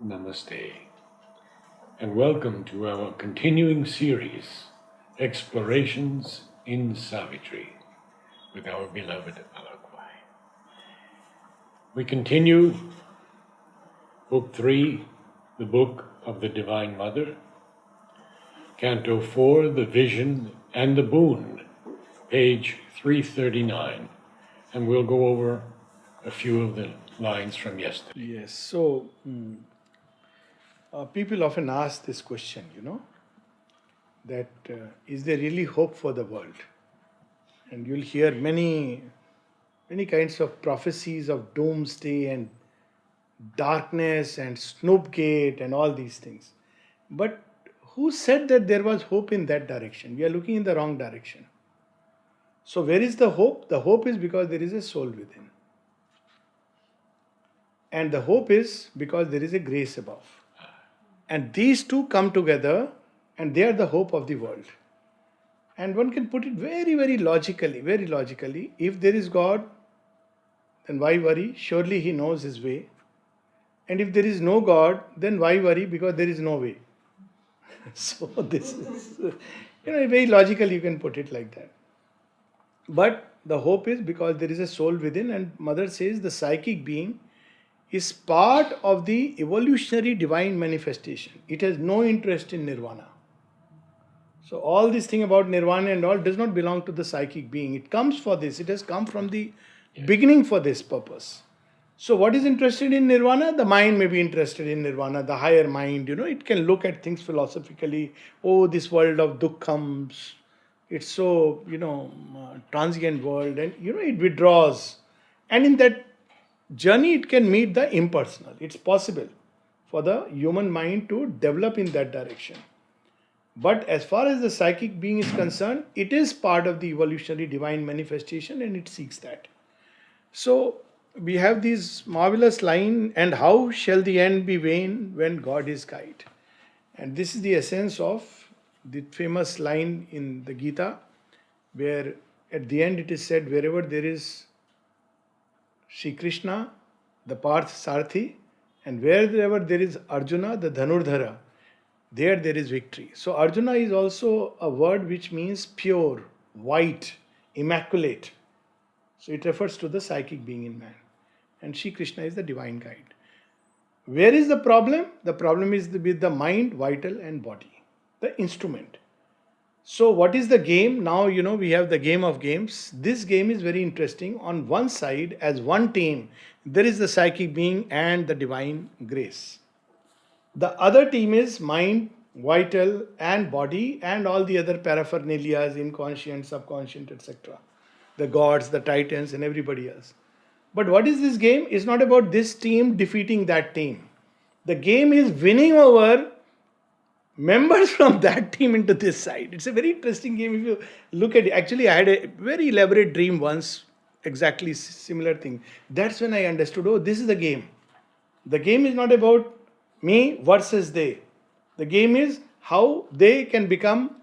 Namaste, and welcome to our continuing series, Explorations in Savitri, with our beloved Alok. We continue Book 3, the Book of the Divine Mother, Canto 4, the Vision and the Boon, page 339, and we'll go over a few of the lines from yesterday. Yes, so people often ask this question, that is there really hope for the world? And you'll hear many kinds of prophecies of doomsday and darkness and Snoopgate and all these things. But who said that there was hope in that direction? We are looking in the wrong direction. So, where is the hope? The hope is because there is a soul within. And the hope is because there is a grace above. And these two come together and they are the hope of the world. And one can put it very logically. If there is God, then why worry? Surely He knows His way. And if there is no God, then why worry? Because there is no way. So this is, very logical you can put it like that. But the hope is because there is a soul within, and Mother says the psychic being is part of the evolutionary divine manifestation. It has no interest in nirvana. So all this thing about nirvana and all does not belong to the psychic being. It comes for this. It has come from the beginning for this purpose. So what is interested in nirvana? The mind may be interested in nirvana, the higher mind, it can look at things philosophically. Oh, this world of dukkhams, it's so, transient world, and, it withdraws. And in that journey, it can meet the impersonal. It's possible for the human mind to develop in that direction. But as far as the psychic being is concerned, it is part of the evolutionary divine manifestation and it seeks that. So we have this marvelous line, and how shall the end be vain when God is guide? And this is the essence of the famous line in the Gita, where at the end it is said, wherever there is Sri Krishna, the Parth Sarthi, and wherever there is Arjuna, the Dhanurdhara, there is victory. So Arjuna is also a word which means pure, white, immaculate. So it refers to the psychic being in man. And Sri Krishna is the divine guide. Where is the problem? The problem is with the mind, vital and body, the instrument. So what is the game? Now, we have the game of games. This game is very interesting. On one side, as one team, there is the psychic being and the divine grace. The other team is mind, vital and body and all the other paraphernalias, inconscient, subconscient, etc. The gods, the titans and everybody else. But what is this game? It's not about this team defeating that team. The game is winning over members from that team into this side. It's a very interesting game if you look at it. Actually, I had a very elaborate dream once, exactly similar thing. That's when I understood, oh, this is the game. The game is not about me versus they. The game is how they can become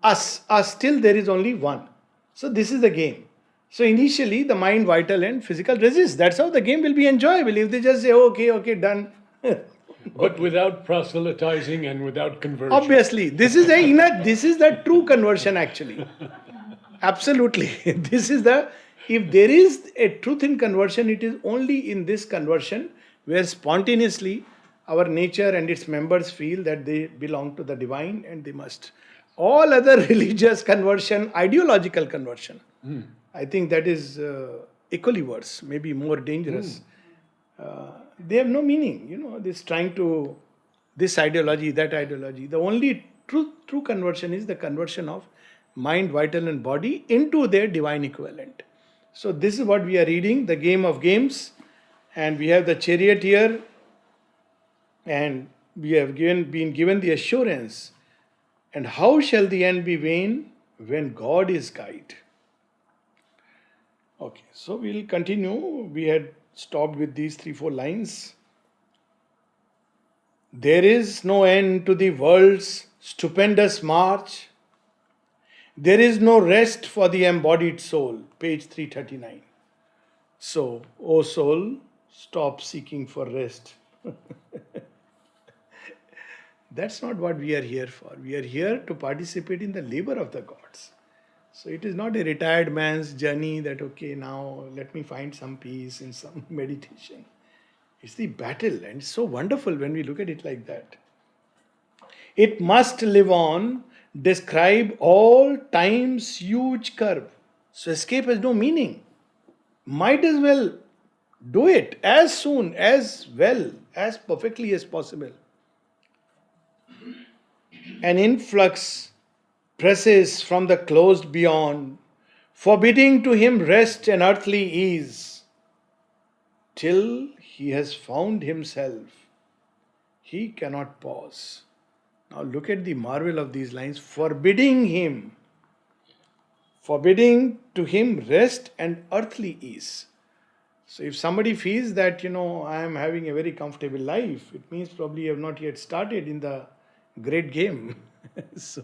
us. Us till there is only one. So this is the game. So initially the mind, vital and physical resist. That's how the game will be enjoyable. If they just say, okay, done. But without proselytizing and without conversion. Obviously, this is the true conversion actually. Absolutely. If there is a truth in conversion, it is only in this conversion where spontaneously our nature and its members feel that they belong to the divine and they must. All other religious conversion, ideological conversion, I think that is equally worse, maybe more dangerous. They have no meaning, this trying to, this ideology, that ideology. The only true conversion is the conversion of mind, vital and body into their divine equivalent. So this is what we are reading, the game of games, and we have the chariot here, and we have been given the assurance. And how shall the end be vain when God is guide? Okay, so we'll continue. We had stopped with these 3-4 lines. There is no end to the world's stupendous march. There is no rest for the embodied soul. Page 339. So, O soul, stop seeking for rest. That's not what we are here for. We are here to participate in the labor of the gods. So it is not a retired man's journey that, okay, now let me find some peace in some meditation. It's the battle, and it's so wonderful when we look at it like that. It must live on, describe all time's huge curve. So escape has no meaning. Might as well do it as soon, as well, as perfectly as possible. An influx presses from the closed beyond, forbidding to him rest and earthly ease. Till he has found himself, he cannot pause. Now look at the marvel of these lines. Forbidding to him rest and earthly ease. So if somebody feels that, I am having a very comfortable life, it means probably you have not yet started in the great game. So,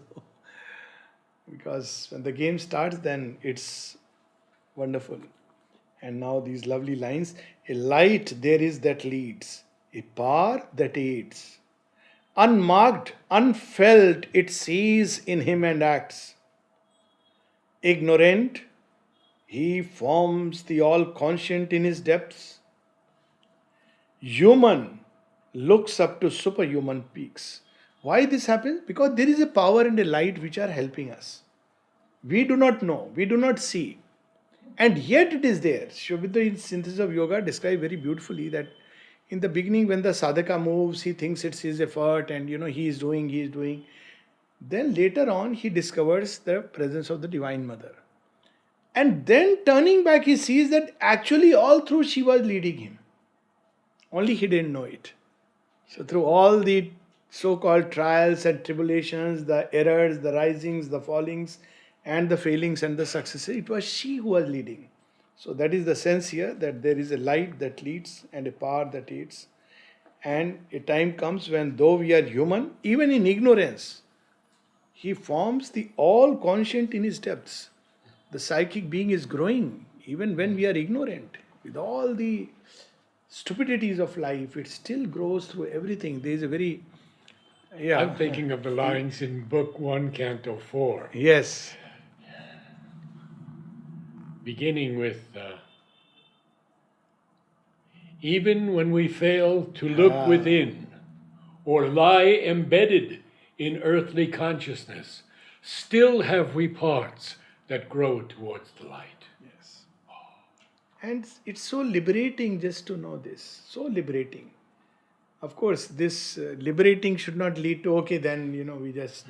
because when the game starts, then it's wonderful. And now these lovely lines. A light there is that leads, a power that aids. Unmarked, unfelt, it sees in him and acts. Ignorant, he forms the all conscient in his depths. Human looks up to superhuman peaks. Why this happens? Because there is a power and a light which are helping us. We do not know, we do not see. And yet it is there. Shobhita in Synthesis of Yoga describes very beautifully that in the beginning when the sadhaka moves, he thinks it's his effort and he is doing. Then later on he discovers the presence of the Divine Mother. And then turning back he sees that actually all through she was leading him. Only he didn't know it. So through all the so-called trials and tribulations, the errors, the risings, the fallings, and the failings and the successes, it was she who was leading. So that is the sense here, that there is a light that leads and a power that aids. And a time comes when though we are human, even in ignorance, he forms the all conscient in his depths. The psychic being is growing even when we are ignorant. With all the stupidities of life, it still grows through everything. There is a very... I'm thinking of the lines in Book 1, Canto 4. Yes. Beginning with, even when we fail to look within or lie embedded in earthly consciousness, still have we parts that grow towards the light. Yes. And it's so liberating just to know this. So liberating. Of course, this liberating should not lead to, okay, then, we just...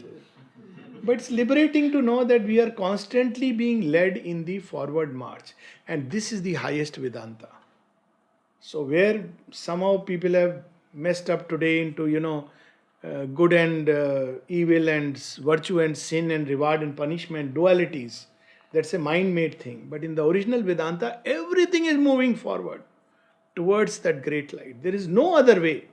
but it's liberating to know that we are constantly being led in the forward march. And this is the highest Vedanta. So where somehow people have messed up today into, good and evil and virtue and sin and reward and punishment, dualities, that's a mind-made thing. But in the original Vedanta, everything is moving forward towards that great light. There is no other way.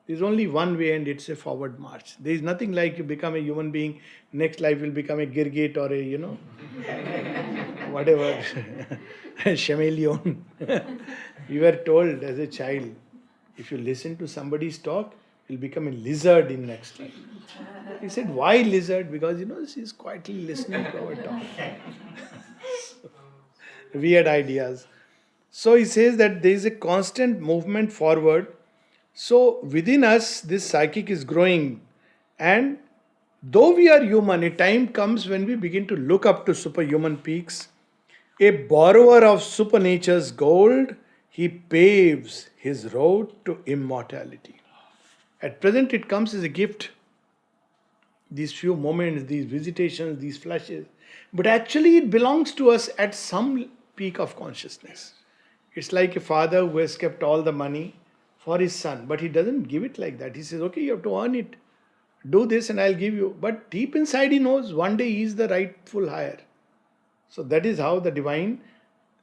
There is only one way, and it's a forward march. There is nothing like you become a human being, next life will become a girgate or a, whatever, chameleon. We were told as a child, if you listen to somebody's talk, you'll become a lizard in next life. He said, why lizard? Because, she's quietly listening to our talk. Weird ideas. So he says that there is a constant movement forward. So within us, this psychic is growing. And though we are human, a time comes when we begin to look up to superhuman peaks. A borrower of supernature's gold, he paves his road to immortality. At present, it comes as a gift. These few moments, these visitations, these flashes. But actually, it belongs to us at some peak of consciousness. It's like a father who has kept all the money for his son, but he doesn't give it like that. He says, okay, you have to earn it. Do this and I'll give you. But deep inside he knows one day he is the rightful hire. So that is how the divine,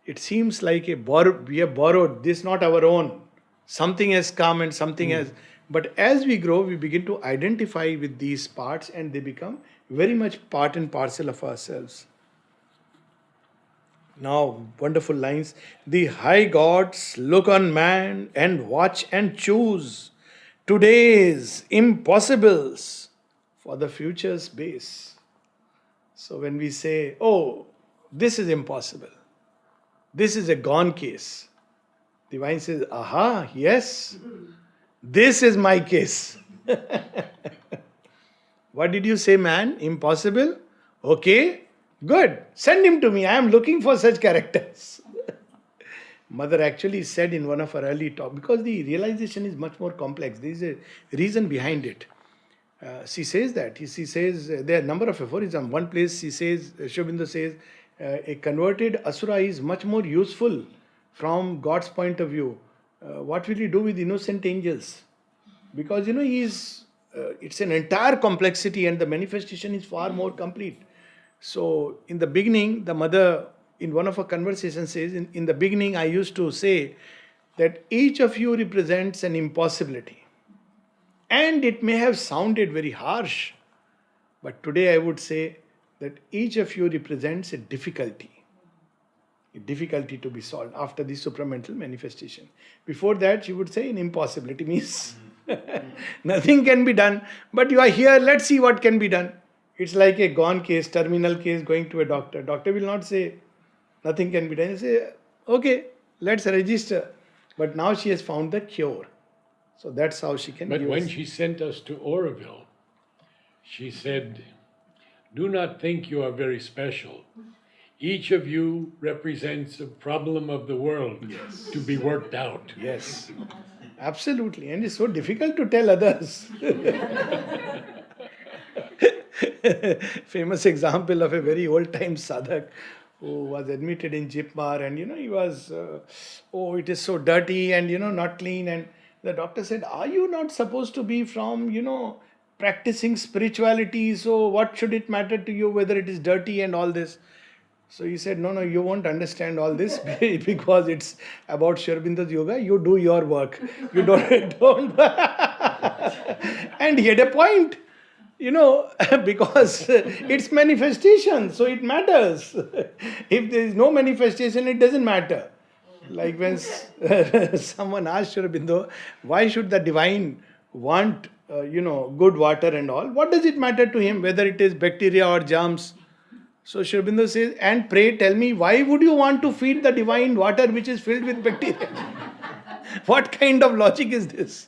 it seems like we have borrowed this, not our own. Something has come and something has... But as we grow, we begin to identify with these parts and they become very much part and parcel of ourselves. Now, wonderful lines. The high gods look on man and watch and choose today's impossibles for the future's base. So when we say, oh, this is impossible, this is a gone case, divine says, aha, yes, this is my case. What did you say, man? Impossible? Okay, good. Send him to me. I am looking for such characters. Mother actually said in one of her early talks, because the realization is much more complex. There is a reason behind it. She says that. She says there are a number of aphorisms. One place she says, Sri Aurobindo says, a converted asura is much more useful from God's point of view. What will he do with innocent angels? Because he is. It's an entire complexity, and the manifestation is far more complete. So in the beginning, the mother, in one of her conversations, says, in the beginning I used to say that each of you represents an impossibility. And it may have sounded very harsh, but today I would say that each of you represents a difficulty to be solved after the supramental manifestation. Before that, she would say an impossibility means nothing can be done, but you are here, let's see what can be done. It's like a gone case, terminal case, going to a doctor. Doctor will not say nothing can be done. He say, okay, let's register. But now she has found the cure. So that's how she can But use. when she sent us to Oroville, she said, do not think you are very special. Each of you represents a problem of the world to be worked out. Yes, absolutely. And it's so difficult to tell others. Famous example of a very old-time sadhak who was admitted in Jipmar, and he was, it is so dirty and not clean. And the doctor said, are you not supposed to be from, practicing spirituality? So what should it matter to you whether it is dirty and all this? So he said, no, you won't understand all this because it's about Sri Aurobindo's yoga. You do your work. You don't. And he had a point, because it's manifestation, so it matters. If there is no manifestation, it doesn't matter. Like when someone asked Sri Aurobindo, why should the divine want, good water and all? What does it matter to him whether it is bacteria or germs? So Sri Aurobindo says, and pray tell me, why would you want to feed the divine water which is filled with bacteria? What kind of logic is this?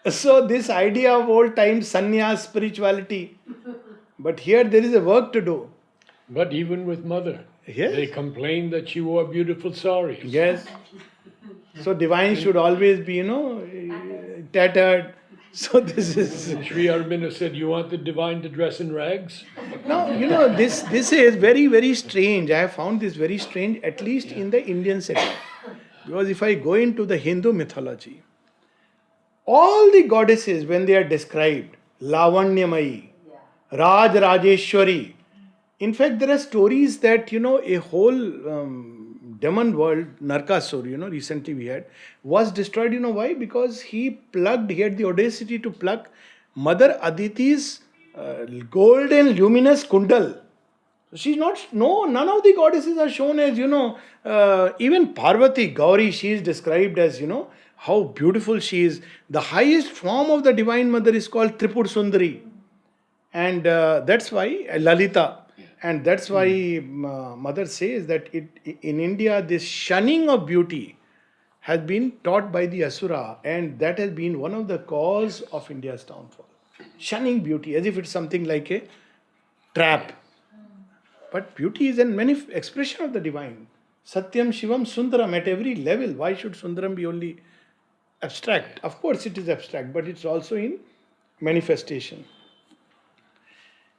So this idea of old time sannyas, spirituality. But here there is a work to do. But even with mother, they complained that she wore beautiful saris. Yes. So divine should always be, tattered. So this is... Sri Aurobindo said, you want the divine to dress in rags? Now, this is very, very strange. I have found this very strange, at least in the Indian setting. Because if I go into the Hindu mythology, all the goddesses, when they are described, Lavanyamayi, Raj Rajeshwari, in fact, there are stories that, a whole demon world, Narkasur, recently we had, was destroyed. Why? Because he had the audacity to pluck Mother Aditi's golden luminous kundal. She's not, none of the goddesses are shown as, even Parvati, Gauri, she is described as, how beautiful she is. The highest form of the Divine Mother is called Tripur Sundari. And that's why, Lalita. And that's why Mother says that in India, this shunning of beauty has been taught by the Asura, and that has been one of the cause of India's downfall. Shunning beauty, as if it's something like a trap. But beauty is an expression of the divine. Satyam, Shivam, Sundaram at every level. Why should Sundaram be only abstract? Of course it is abstract, but it's also in manifestation.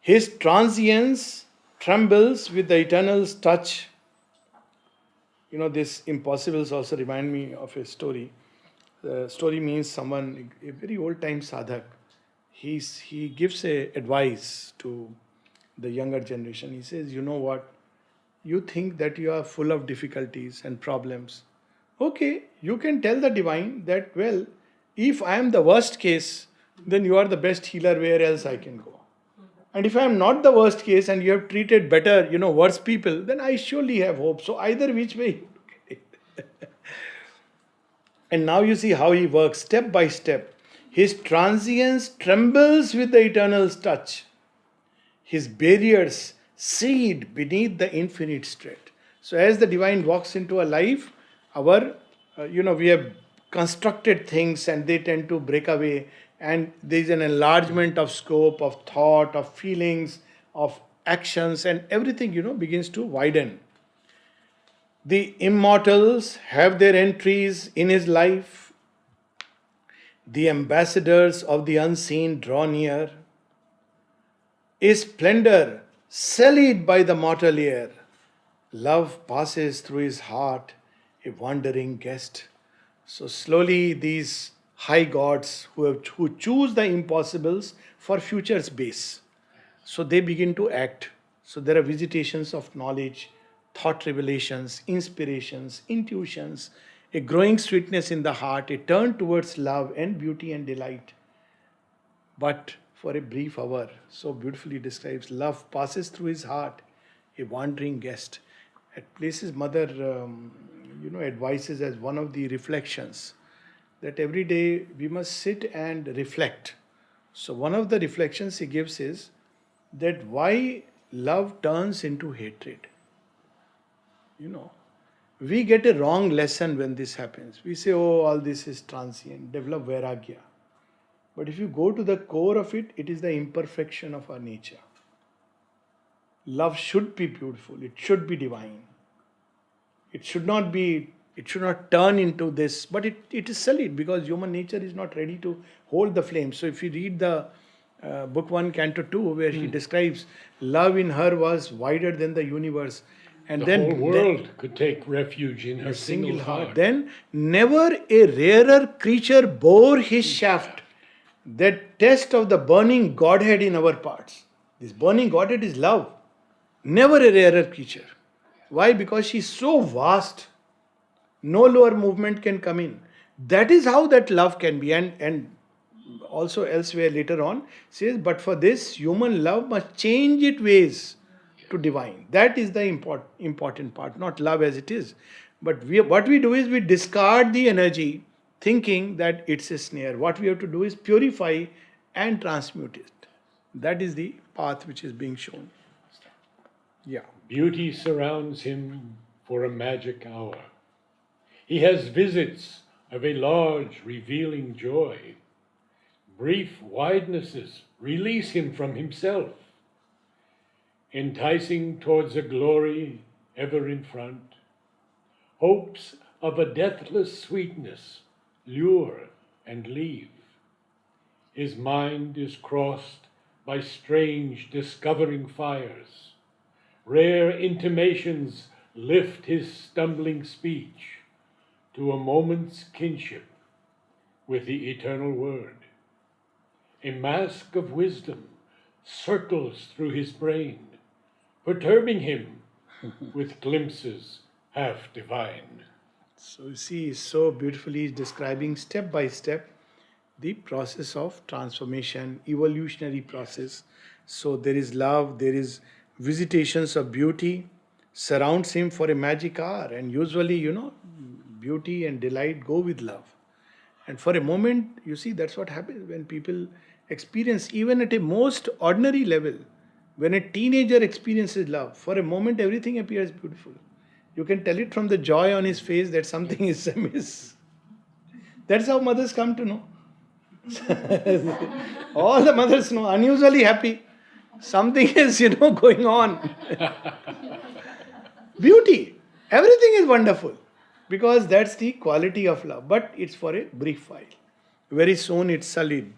His transience trembles with the eternal's touch. This impossibles also remind me of a story. The story means someone, a very old time sadhak, he gives a advice to the younger generation. He says, you know what? You think that you are full of difficulties and problems. Okay, you can tell the divine that, well, if I am the worst case, then you are the best healer, where else I can go? And if I am not the worst case and you have treated better, worse people, then I surely have hope. So either which way you look at it. And now you see how he works step by step. His transience trembles with the eternal's touch. His barriers cede beneath the infinite straight. So as the divine walks into our life, our, we have constructed things and they tend to break away. And there is an enlargement of scope, of thought, of feelings, of actions, and everything, begins to widen. The immortals have their entries in his life. The ambassadors of the unseen draw near. A splendor sullied by the mortal air. Love passes through his heart, a wandering guest. So slowly these high gods who choose the impossibles for future space. So they begin to act. So there are visitations of knowledge, thought revelations, inspirations, intuitions, a growing sweetness in the heart, a turn towards love and beauty and delight. But for a brief hour, so beautifully describes, love passes through his heart, a wandering guest. At places, Mother, advises as one of the reflections that every day we must sit and reflect. So one of the reflections he gives is that why love turns into hatred. We get a wrong lesson when this happens. We say, oh, all this is transient, develop vairagya. But if you go to the core of it, it is the imperfection of our nature. Love should be beautiful, it should be divine. It should not turn into this, but it is solid because human nature is not ready to hold the flame. So if you read the book 1, Canto 2, where he describes love in her was wider than the universe. And the whole world could take refuge in her single heart. Then never a rarer creature bore his shaft. That test of the burning Godhead in our parts. This burning Godhead is love. Never a rarer creature. Why? Because she is so vast. No lower movement can come in. That is how that love can be. And also elsewhere later on says, but for this human love must change its ways to divine. That is the important part, not love as it is. But what we do is we discard the energy thinking that it's a snare. What we have to do is purify and transmute it. That is the path which is being shown. Yeah. Beauty surrounds him for a magic hour. He has visits of a large, revealing joy. Brief widenesses release him from himself, enticing towards a glory ever in front. Hopes of a deathless sweetness lure and leave. His mind is crossed by strange discovering fires. Rare intimations lift his stumbling speech to a moment's kinship with the eternal word. A mask of wisdom circles through his brain, perturbing him with glimpses half divine. So you see, so beautifully describing step by step the process of transformation, evolutionary process. So there is love, there is visitations of beauty, surrounds him for a magic hour. And usually, beauty and delight go with love. And for a moment, you see, that's what happens when people experience, even at a most ordinary level, when a teenager experiences love, for a moment everything appears beautiful. You can tell it from the joy on his face that something is amiss. That's how mothers come to know. All the mothers know, unusually happy. Something is, going on. Beauty. Everything is wonderful. Because that's the quality of love. But it's for a brief while. Very soon it's sullied.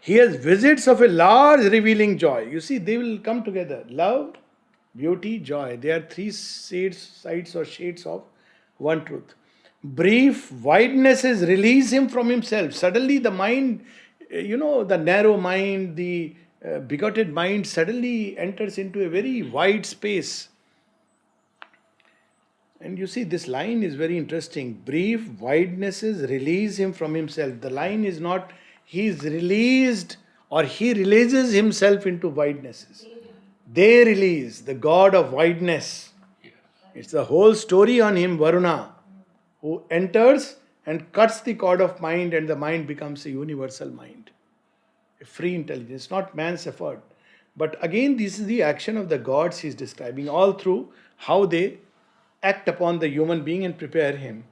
He has visits of a large revealing joy. You see, they will come together. Love, beauty, joy. They are three sides or shades of one truth. Brief widenesses release him from himself. Suddenly the mind, the narrow mind, the bigoted mind suddenly enters into a very wide space. And you see, this line is very interesting. Brief widenesses release him from himself. The line is not he is released or he releases himself into widenesses. They release the god of wideness. It's the whole story on him, Varuna, who enters and cuts the cord of mind, and the mind becomes a universal mind, a free intelligence, not man's effort. But again, this is the action of the gods he is describing, all through how they act upon the human being and prepare him.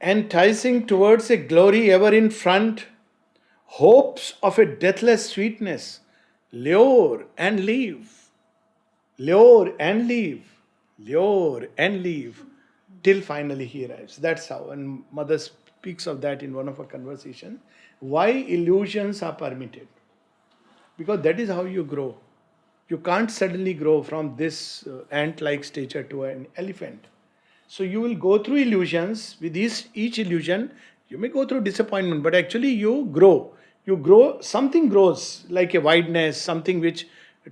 Enticing towards a glory ever in front, hopes of a deathless sweetness, lure and leave, lure and leave, lure and leave, till finally he arrives. That's how, and Mother speaks of that in one of her conversations. Why illusions are permitted? Because that is how you grow. You can't suddenly grow from this ant-like stature to an elephant. So you will go through illusions. With each illusion, you may go through disappointment, but actually you grow. You grow, something grows like a wideness, something which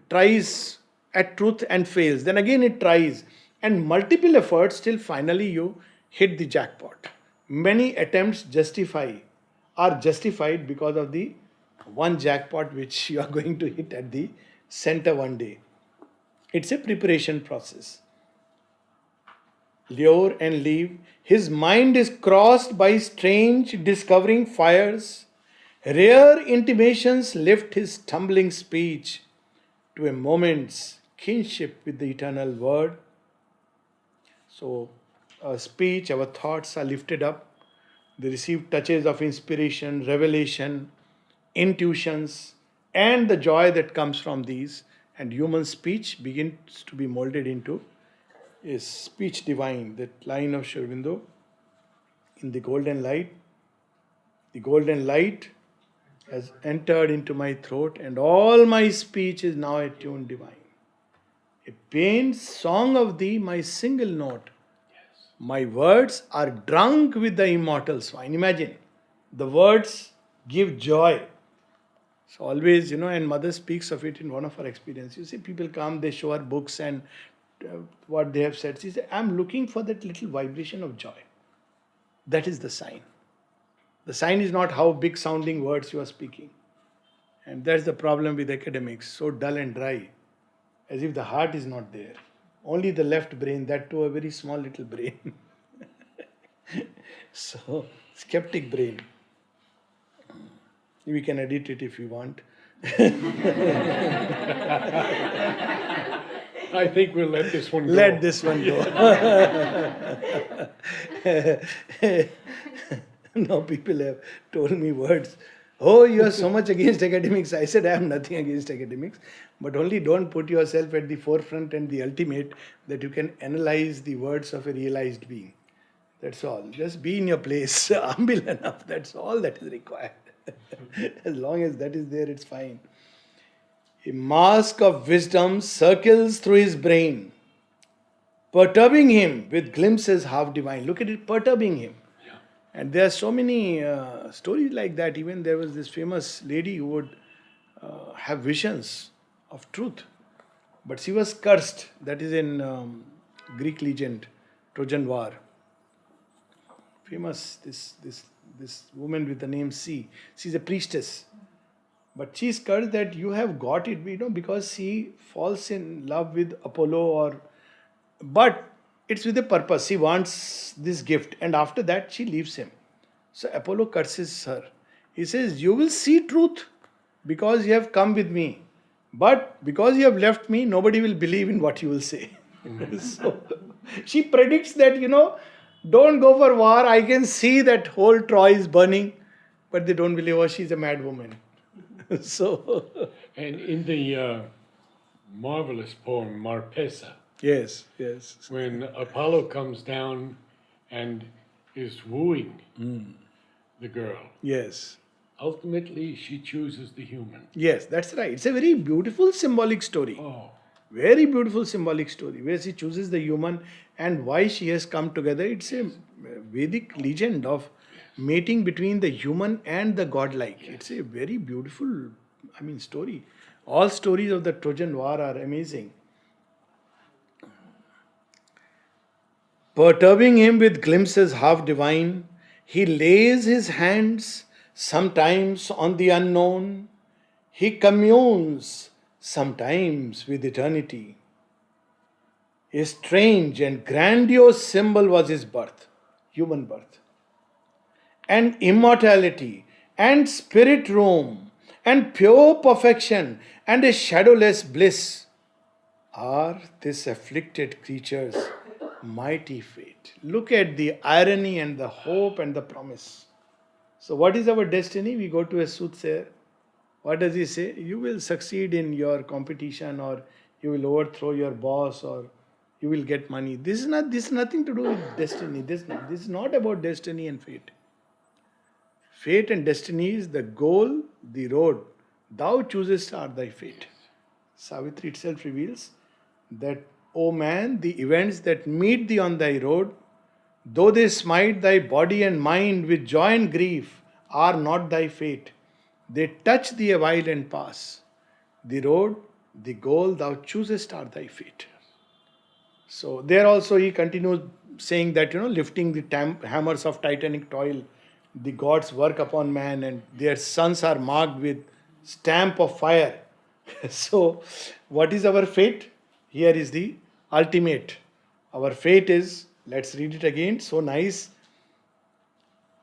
tries at truth and fails. Then again it tries. And multiple efforts till finally you hit the jackpot. Many attempts are justified because of the one jackpot which you are going to hit at the center one day. It's a preparation process. Lure and leave. His mind is crossed by strange discovering fires. Rare intimations lift his tumbling speech to a moment's kinship with the eternal word. So, our speech, our thoughts are lifted up. They receive touches of inspiration, revelation, intuitions, and the joy that comes from these. And human speech begins to be molded into is speech divine, that line of Sri Aurobindo, in the golden light has entered into my throat, and all my speech is now a tune divine. A pained song of thee, my single note. My words are drunk with the immortal swine. Imagine, the words give joy. So always, and Mother speaks of it in one of her experiences. You see, people come, they show her books and what they have said. She said, I'm looking for that little vibration of joy. That is the sign. The sign is not how big sounding words you are speaking. And that's the problem with academics, so dull and dry, as if the heart is not there. Only the left brain, that too a very small little brain. So, skeptic brain. We can edit it if you want. I think we'll let this one go. Let this one go. Now people have told me words. Oh, you are so much against academics. I said I am nothing against academics. But only don't put yourself at the forefront and the ultimate that you can analyze the words of a realized being. That's all. Just be in your place. Humble enough. That's all that is required. As long as that is there, it's fine. A mask of wisdom circles through his brain, perturbing him with glimpses half divine. Look at it, perturbing him. Yeah. And there are so many stories like that. Even there was this famous lady who would have visions of truth. But she was cursed. That is in Greek legend, Trojan War. Famous, this woman with the name C. She's a priestess. But she's cursed that you have got it, because she falls in love with Apollo but it's with a purpose. She wants this gift and after that she leaves him. So Apollo curses her. He says, you will see truth because you have come with me. But because you have left me, nobody will believe in what you will say. So she predicts that, don't go for war. I can see that whole Troy is burning. But they don't believe, she's a mad woman. So, and in the marvelous poem Marpessa, yes, when Apollo comes down and is wooing the girl, yes, ultimately she chooses the human. Yes, that's right. It's a very beautiful symbolic story. Oh, Very beautiful symbolic story where she chooses the human and why she has come together. It's a Vedic legend of mating between the human and the godlike. It's a very beautiful, story. All stories of the Trojan War are amazing. Perturbing him with glimpses half divine, he lays his hands sometimes on the unknown. He communes sometimes with eternity. A strange and grandiose symbol was his birth. human birth. And immortality, and spirit room, and pure perfection, and a shadowless bliss are this afflicted creature's mighty fate. Look at the irony and the hope and the promise. So, what is our destiny? We go to a soothsayer. What does he say? You will succeed in your competition, or you will overthrow your boss, or you will get money. This is nothing to do with destiny. This is not about destiny and fate. Fate and destiny is the goal, the road. Thou choosest are thy fate. Savitri itself reveals that, O man, the events that meet thee on thy road, though they smite thy body and mind with joy and grief, are not thy fate. They touch thee a while and pass. The road, the goal thou choosest are thy fate. So there also he continues saying that, lifting the hammers of titanic toil, the gods work upon man and their sons are marked with stamp of fire. So what is our fate? Here is the ultimate. Our fate is, let's read it again, so nice.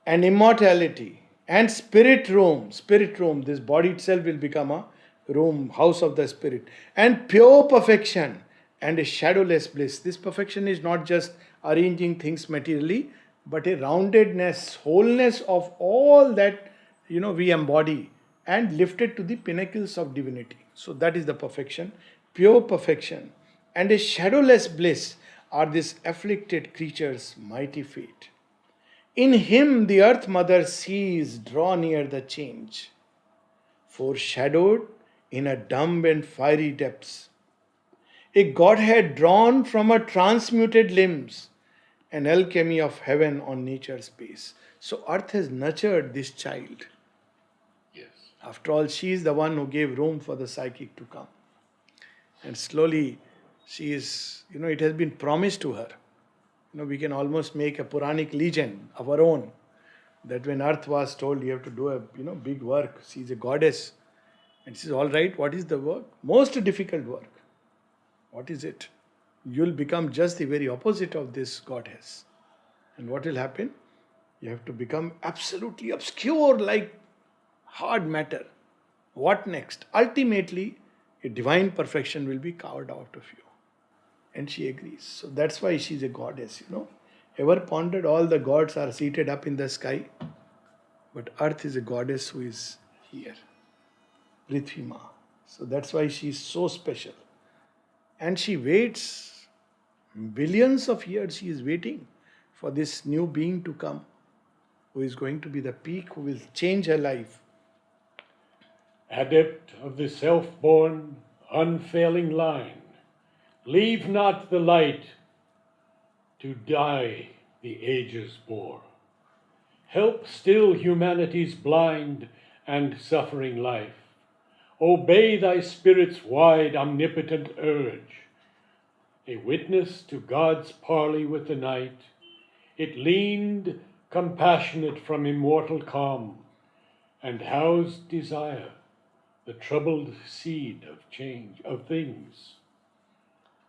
And immortality and spirit room, this body itself will become a room, house of the spirit, and pure perfection and a shadowless bliss. This perfection is not just arranging things materially, but a roundedness, wholeness of all that we embody and lifted to the pinnacles of divinity. So that is the perfection, pure perfection, and a shadowless bliss are this afflicted creature's mighty fate. In him the earth mother sees draw near the change, foreshadowed in a dumb and fiery depths. A godhead drawn from her transmuted limbs, an alchemy of heaven on nature's base. So earth has nurtured this child. Yes. After all, she is the one who gave room for the psychic to come. And slowly she is, it has been promised to her. We can almost make a Puranic legend of our own, that when earth was told you have to do a big work, she is a goddess. And she says, all right, what is the work? Most difficult work. What is it? You will become just the very opposite of this goddess. And what will happen? You have to become absolutely obscure like hard matter. What next? Ultimately, a divine perfection will be carved out of you. And she agrees. So that's why she's a goddess, Ever pondered all the gods are seated up in the sky? But earth is a goddess who is here. Prithvima. So that's why she's so special. And she waits billions of years, she is waiting for this new being to come, who is going to be the peak, who will change her life. Adept of the self-born, unfailing line, leave not the light to die the ages bore. Help still humanity's blind and suffering life. Obey thy spirit's wide, omnipotent urge. A witness to God's parley with the night, it leaned compassionate from immortal calm, and housed desire, the troubled seed of change of things.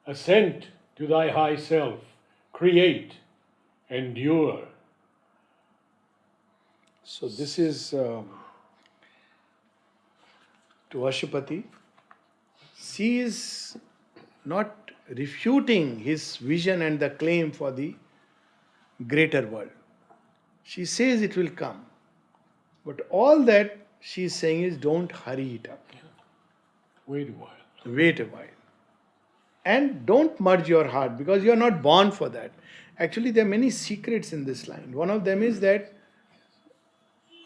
Assent to thy high self, create, endure. So this is to Ashupati. She is not refuting his vision and the claim for the greater world. She says it will come. But all that she is saying is don't hurry it up. Wait a while. Wait a while. And don't merge your heart, because you are not born for that. Actually, there are many secrets in this line. One of them is that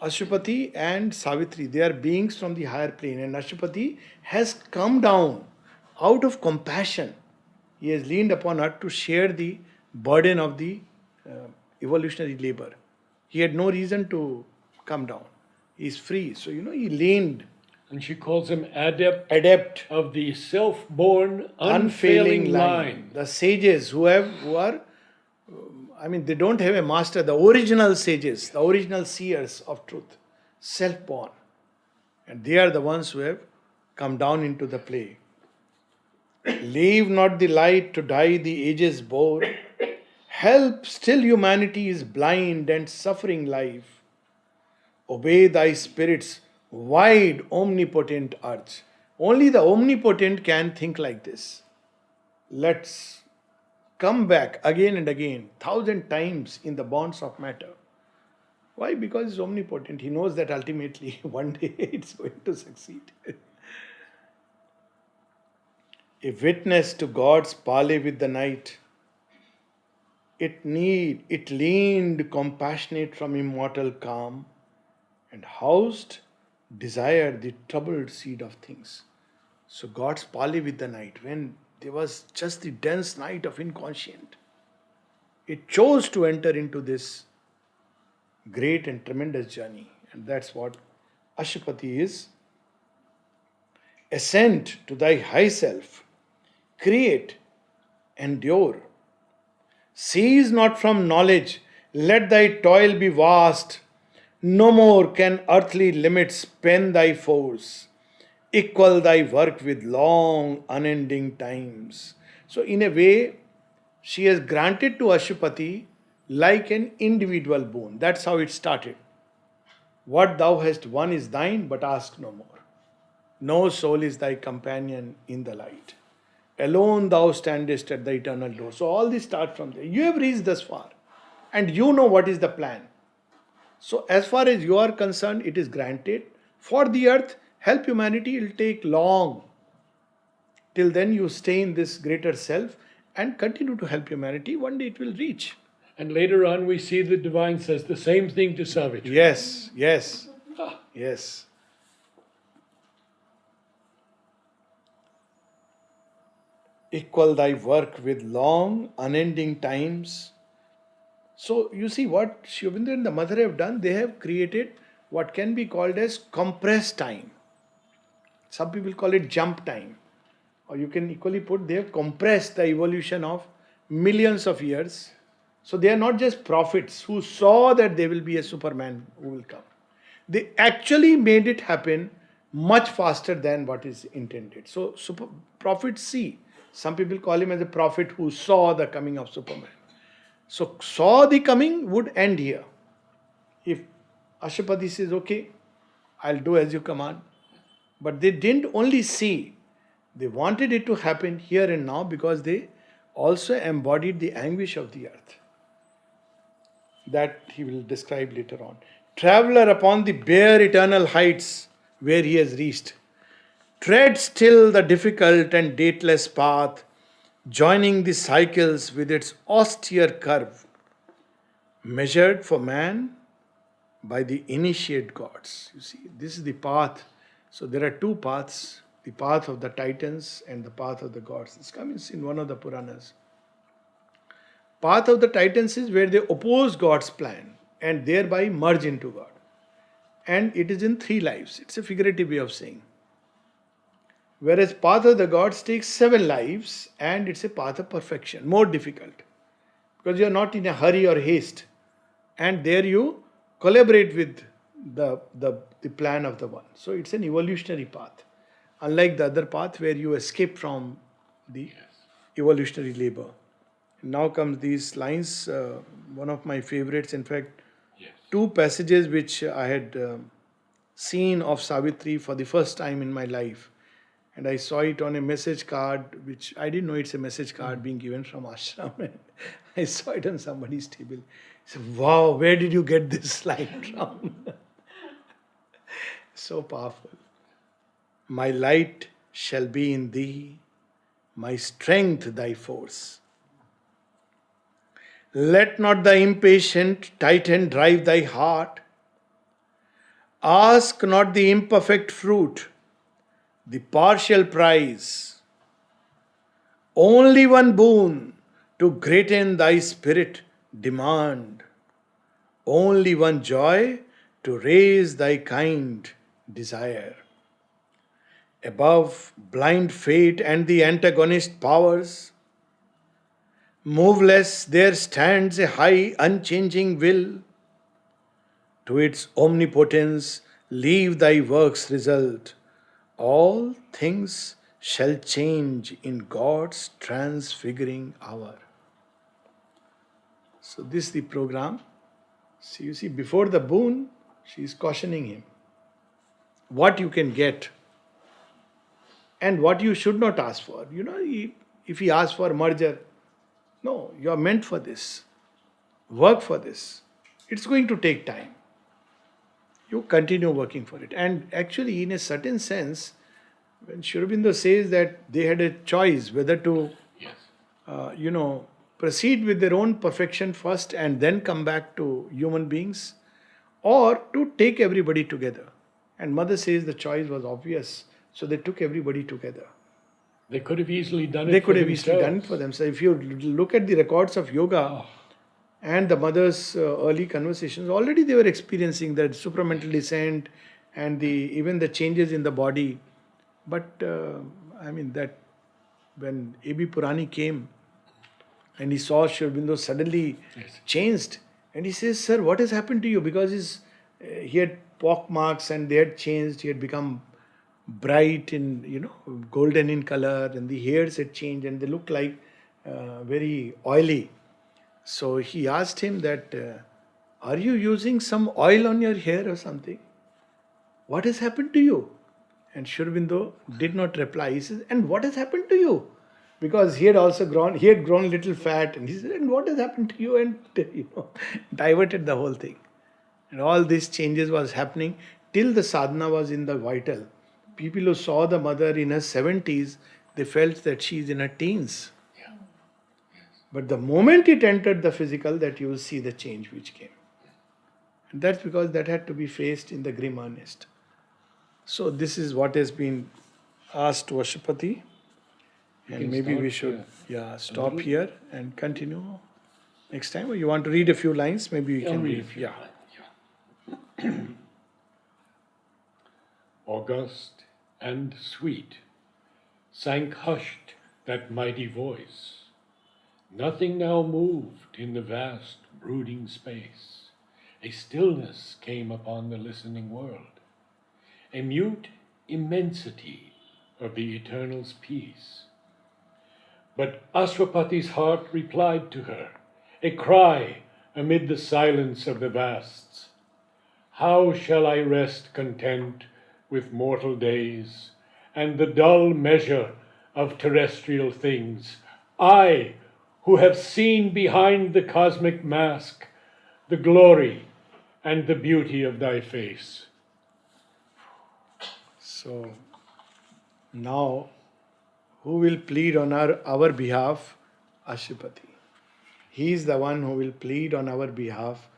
Ashupati and Savitri, they are beings from the higher plane, and Ashupati has come down out of compassion. He has leaned upon her to share the burden of the evolutionary labor. He had no reason to come down. He is free. So, he leaned. And she calls him adept of the self-born, unfailing line. The sages who they don't have a master, the original sages, the original seers of truth, self-born. And they are the ones who have come down into the play. Leave not the light to die the ages bore. Help, still humanity is blind and suffering life. Obey thy spirit's wide, omnipotent urge. Only the omnipotent can think like this. Let's come back again and again, 1,000 times in the bonds of matter. Why? Because he's omnipotent. He knows that ultimately one day it's going to succeed. A witness to God's parley with the night, it leaned compassionate from immortal calm and housed desire, the troubled seed of things. So God's parley with the night, when there was just the dense night of inconscient, it chose to enter into this great and tremendous journey. And that's what Ashupati is. Ascend to thy high self, create, endure. Cease not from knowledge, let thy toil be vast. No more can earthly limits pen thy force. Equal thy work with long, unending times. So, in a way, she has granted to Ashupati like an individual boon. That's how it started. What thou hast won is thine, but ask no more. No soul is thy companion in the light. Alone thou standest at the eternal door. So all this starts from there. You have reached thus far, and you know what is the plan. So as far as you are concerned, it is granted. For the earth, help humanity, it will take long. Till then you stay in this greater self and continue to help humanity. One day it will reach. And later on, we see the divine says the same thing to Savitri. Yes. Equal thy work with long, unending times. So you see what Sri Aurobindo and the mother have done, they have created what can be called as compressed time. Some people call it jump time. Or you can equally put, they have compressed the evolution of millions of years. So they are not just prophets who saw that there will be a Superman who will come. They actually made it happen much faster than what is intended. So prophets see. Some people call him as a prophet who saw the coming of Superman. So saw the coming would end here. If Ashupati says, okay, I'll do as you command. But they didn't only see, they wanted it to happen here and now because they also embodied the anguish of the earth. That he will describe later on. Traveler upon the bare eternal heights where he has reached, tread still the difficult and dateless path, joining the cycles with its austere curve, measured for man by the initiate gods. You see, this is the path. So there are two paths, the path of the Titans and the path of the gods. This comes in one of the Puranas. Path of the Titans is where they oppose God's plan and thereby merge into God. And it is in 3 lives. It's a figurative way of saying. Whereas path of the gods takes 7 lives and it's a path of perfection, more difficult. Because you are not in a hurry or haste. And there you collaborate with the plan of the one. So it's an evolutionary path. Unlike the other path where you escape from the evolutionary labor. Now comes these lines, one of my favorites, in fact, 2 passages which I had seen of Savitri for the first time in my life. And I saw it on a message card, which I didn't know it's a message card being given from ashram. And I saw it on somebody's table. I said, wow, where did you get this line from? So powerful. My light shall be in thee, my strength thy force. Let not the impatient titan drive thy heart. Ask not the imperfect fruit, the partial prize. Only one boon to greaten thy spirit demand. Only one joy to raise thy kind desire. Above blind fate and the antagonist powers, moveless there stands a high unchanging will. To its omnipotence leave thy work's result. All things shall change in God's transfiguring hour. So this is the program. So you see, before the boon, she is cautioning him what you can get and what you should not ask for. If he asks for merger, no, you are meant for this. Work for this. It's going to take time. You continue working for it. And actually, in a certain sense, when Sri Aurobindo says that they had a choice whether to, Yes. proceed with their own perfection first and then come back to human beings, or to take everybody together. And Mother says the choice was obvious, so they took everybody together. They could have easily done it They for could have easily themselves. done it for themselves. If you look at the records of yoga and the Mother's early conversations, already they were experiencing that supramental descent and even the changes in the body. But that when A.B. Purani came and he saw Sri Aurobindo suddenly Yes. changed, and he says, "Sir, what has happened to you?" Because he had pock marks and they had changed. He had become bright in golden in color, and the hairs had changed and they looked like very oily. So he asked him that, "Are you using some oil on your hair or something? What has happened to you?" And Sri Aurobindo did not reply. He says, "And what has happened to you?" Because he had grown a little fat, and he said, "And what has happened to you?" And diverted the whole thing. And all these changes was happening till the sadhana was in the vital. People who saw the mother in her 70s, they felt that she is in her teens. Yeah. But the moment it entered the physical, that you will see the change which came. And that's because that had to be faced in the grim earnest. So this is what has been asked to Ashapati. We And can maybe we start, should stop little. here and continue next time. Or you want to read a few lines? Maybe we I'll can read read. a few Yeah. lines, August and sweet sank hushed that mighty voice. Nothing now moved in the vast brooding space. A stillness came upon the listening world, a mute immensity of the Eternal's peace. But Ashwapati's heart replied to her, a cry amid the silence of the vasts. How shall I rest content with mortal days and the dull measure of terrestrial things? I, who have seen behind the cosmic mask the glory and the beauty of thy face. So now, who will plead on our behalf? Ashupati. He is the one who will plead on our behalf.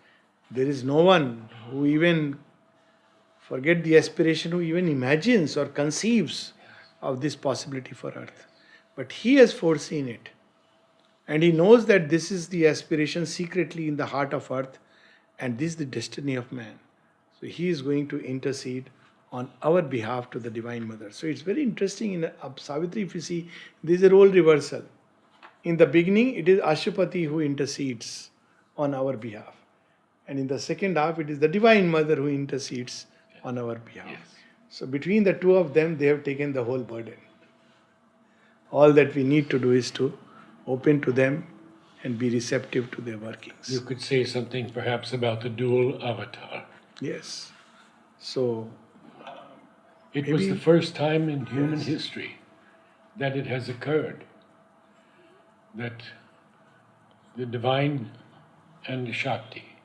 There is no one who even, forget the aspiration, who even imagines or conceives of this possibility for earth. But he has foreseen it. And he knows that this is the aspiration secretly in the heart of earth, and this is the destiny of man. So he is going to intercede on our behalf to the Divine Mother. So it's very interesting in Savitri, if you see, there is a role reversal. In the beginning, it is Ashupati who intercedes on our behalf. And in the second half, it is the Divine Mother who intercedes on our behalf. Yes. So between the two of them, they have taken the whole burden. All that we need to do is to open to them and be receptive to their workings. You could say something perhaps about the dual avatar. Yes. So It was maybe- the first time in human Yes. history that it has occurred that the divine and the Shakti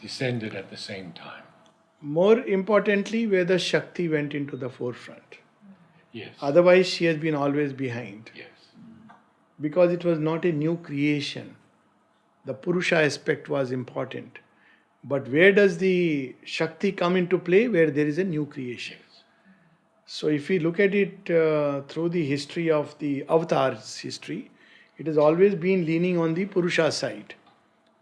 descended at the same time. more importantly, where the Shakti went into the forefront. Yes. Otherwise, she has been always behind. Yes. Because it was not a new creation. The Purusha aspect was important. But where does the Shakti come into play? Where there is a new creation. Yes. So if we look at it through the history of the avatars history, it has always been leaning on the Purusha side.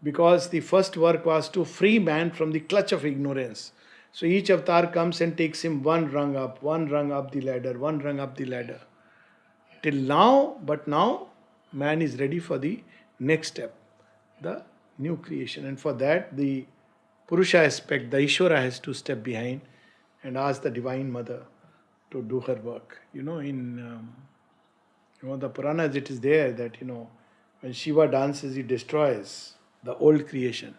Because the first work was to free man from the clutch of ignorance. So each avatar comes and takes him one rung up the ladder, one rung up the ladder. Till now, but now, man is ready for the next step, the new creation. And for that, the Purusha aspect, the Ishvara has to step behind and ask the Divine Mother to do her work. In the Puranas, it is there that, when Shiva dances, he destroys the old creation.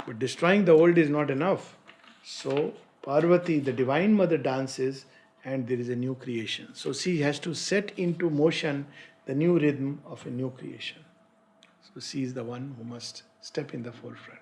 But destroying the old is not enough. So Parvati, the Divine Mother, dances and there is a new creation. So she has to set into motion the new rhythm of a new creation. So she is the one who must step in the forefront.